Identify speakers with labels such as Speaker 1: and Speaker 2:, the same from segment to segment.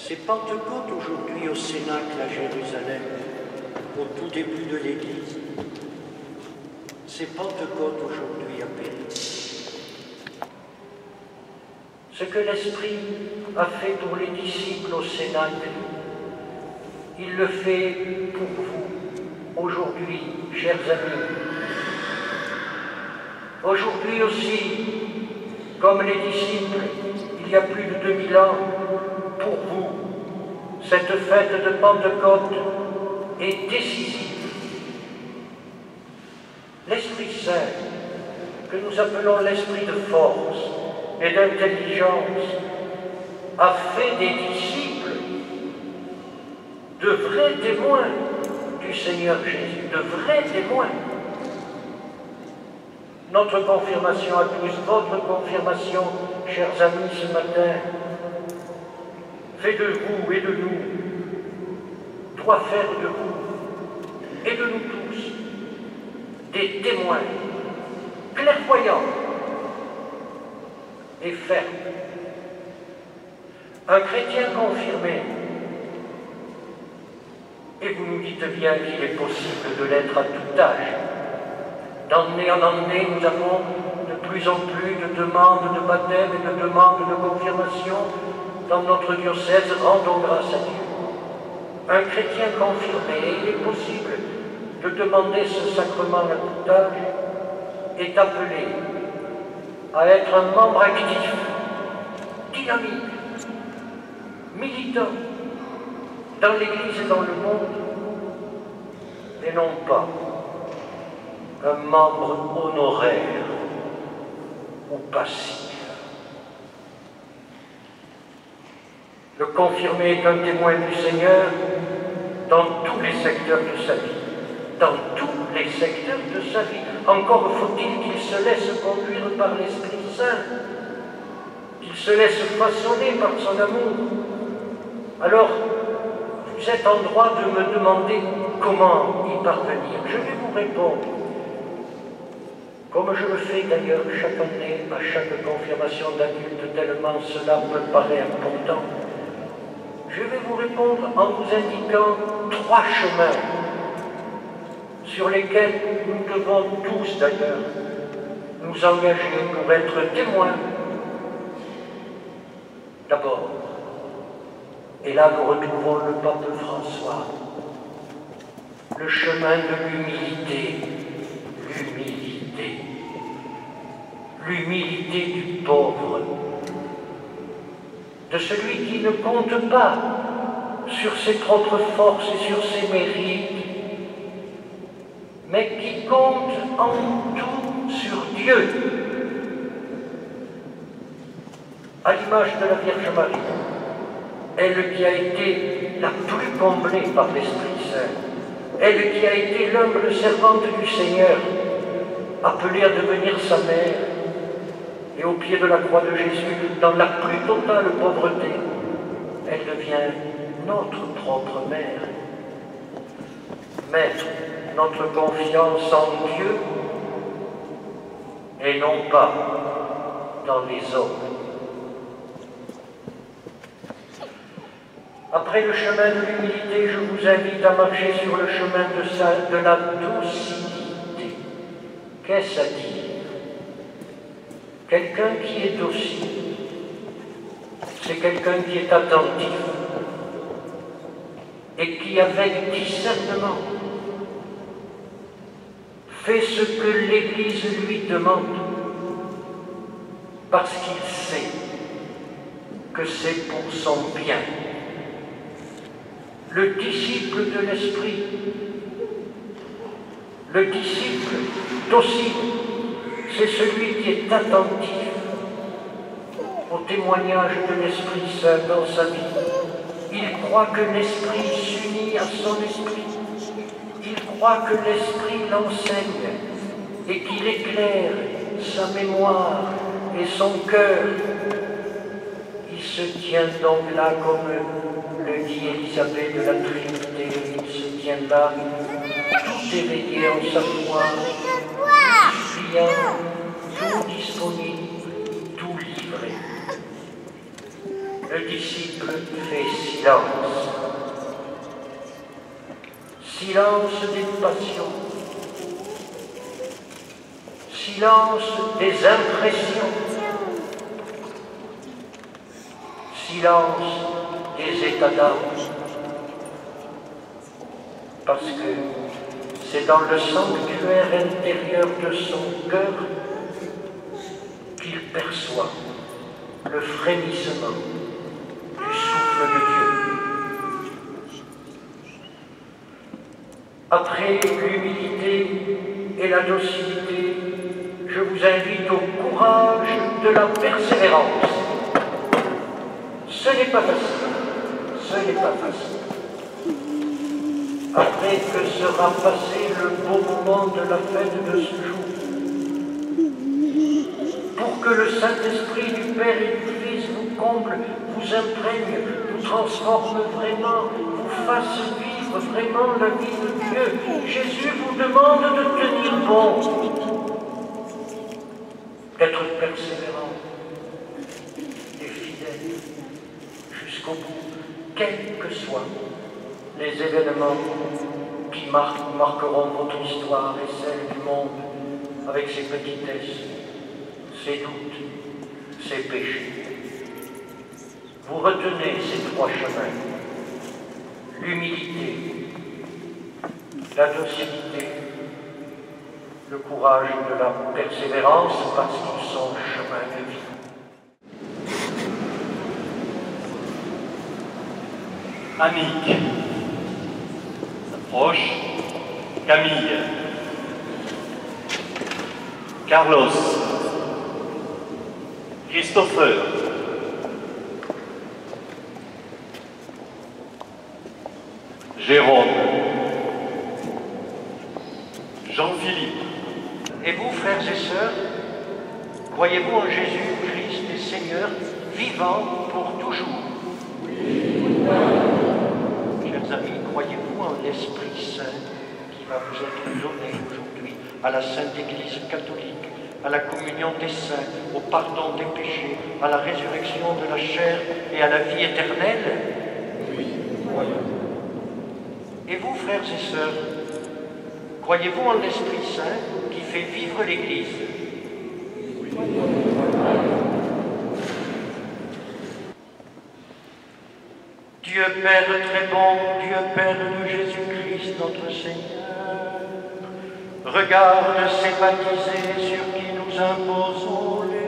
Speaker 1: C'est Pentecôte aujourd'hui au Cénacle à Jérusalem, au tout début de l'Église. C'est Pentecôte aujourd'hui à Péry. Ce que l'Esprit a fait pour les disciples au Cénacle, il le fait pour vous aujourd'hui, chers amis. Aujourd'hui aussi, comme les disciples, il y a plus de 2000 ans, pour vous, cette fête de Pentecôte est décisive. L'Esprit Saint, que nous appelons l'Esprit de force et d'intelligence, a fait des disciples de vrais témoins du Seigneur Jésus, de vrais témoins. Notre confirmation à tous, votre confirmation, chers amis, ce matin, fait de vous et de nous, doit faire de vous et de nous tous des témoins clairvoyants et fermes. Un chrétien confirmé, et vous nous dites bien qu'il est possible de l'être à tout âge. D'année en année, nous avons de plus en plus de demandes de baptême et de demandes de confirmation dans notre diocèse. Rendons grâce à Dieu. Un chrétien confirmé, il est possible de demander ce sacrement à tout âge, est appelé à être un membre actif, dynamique, militant dans l'Église et dans le monde, et non pas un membre honoraire ou passif. Le confirmé est un témoin du Seigneur dans tous les secteurs de sa vie. Dans tous les secteurs de sa vie. Encore faut-il qu'il se laisse conduire par l'Esprit Saint, qu'il se laisse façonner par son amour. Alors, vous êtes en droit de me demander comment y parvenir. Je vais vous répondre, comme je le fais d'ailleurs chaque année, à chaque confirmation d'adulte, tellement cela me paraît important. Je vais vous répondre en vous indiquant 3 chemins sur lesquels nous devons tous d'ailleurs nous engager pour être témoins. D'abord, et là nous retrouvons le pape François, le chemin de l'humilité, l'humilité du pauvre, de celui qui ne compte pas sur ses propres forces et sur ses mérites, mais qui compte en tout sur Dieu, à l'image de la Vierge Marie, elle qui a été la plus comblée par l'Esprit Saint, elle qui a été l'humble servante du Seigneur, appelée à devenir sa mère, et au pied de la croix de Jésus, dans la plus totale pauvreté, elle devient notre propre mère. Mettre notre confiance en Dieu et non pas dans les hommes. Après le chemin de l'humilité, je vous invite à marcher sur le chemin de la docilité. Qu'est-ce à dire? Quelqu'un qui est docile, c'est quelqu'un qui est attentif et qui, avec discernement, fait ce que l'Église lui demande parce qu'il sait que c'est pour son bien. Le disciple de l'Esprit, le disciple docile, c'est celui qui est attentif au témoignage de l'Esprit Saint dans sa vie. Il croit que l'Esprit s'unit à son esprit. Il croit que l'Esprit l'enseigne et qu'il éclaire sa mémoire et son cœur. Il se tient donc là, comme le dit Élisabeth de la Trinité, il se tient là, tout éveillé en sa foi, tout disponible, tout livré. le disciple fait silence. Silence des passions, silence des impressions, silence des états d'âme. Parce que c'est dans le sanctuaire intérieur de son cœur qu'il perçoit le frémissement du souffle de Dieu. Après l'humilité et la docilité, je vous invite au courage de la persévérance. Ce n'est pas facile, ce n'est pas facile. Après que sera passé le beau moment de la fête de ce jour, pour que le Saint-Esprit du Père et du Fils vous comble, vous imprègne, vous transforme vraiment, vous fasse vivre vraiment la vie de Dieu, Jésus vous demande de tenir bon, d'être persévérant et fidèle jusqu'au bout, quels que soient les événements qui marqueront votre histoire et celle du monde avec ses petitesses, ses doutes, ses péchés. Vous retenez ces trois chemins, l'humilité, la docilité, le courage de la persévérance parce qu'ils sont chemin de vie.
Speaker 2: Annick s'approche, Camille, Carlos, Christopher, Jérôme, Jean-Philippe.
Speaker 1: Et vous, frères et sœurs, croyez-vous en Jésus-Christ et Seigneur, vivant pour toujours? Chers amis, croyez-vous en l'Esprit Saint qui va vous être donné aujourd'hui à la Sainte Église catholique, à la communion des saints, au pardon des péchés, à la résurrection de la chair et à la vie éternelle?
Speaker 2: Oui.
Speaker 1: Et vous, frères et sœurs, croyez-vous en l'Esprit Saint qui fait vivre l'Église?
Speaker 2: Oui.
Speaker 1: Dieu Père très bon, Dieu Père de Jésus-Christ notre Seigneur, regarde ces baptisés sur qui nous imposons les mains.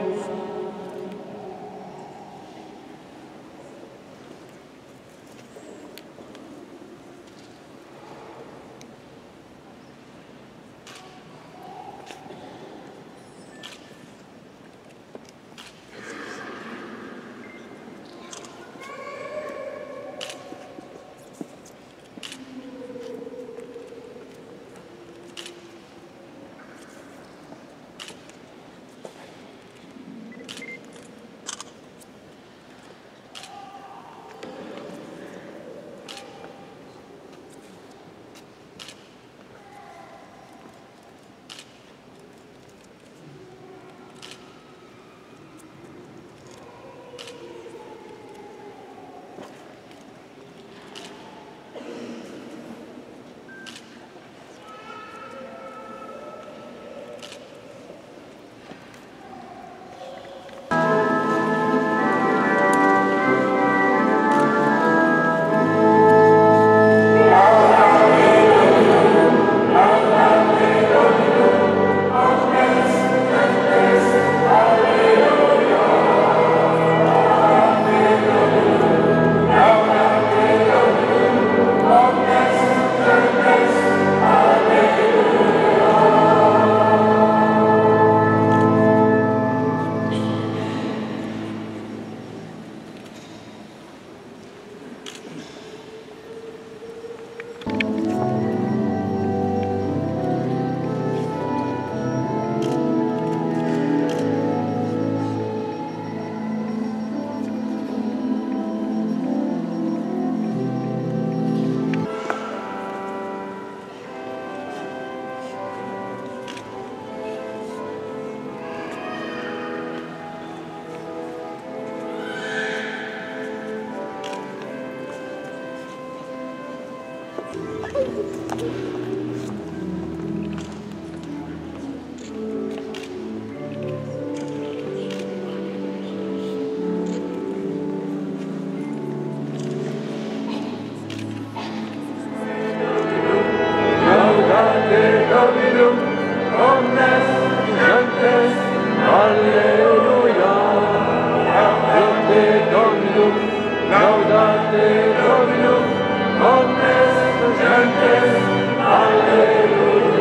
Speaker 3: Laudate Dominum, omnes gentes, alleluia. Laudate Dominum, laudate Dominum, omnes gentes, alleluia.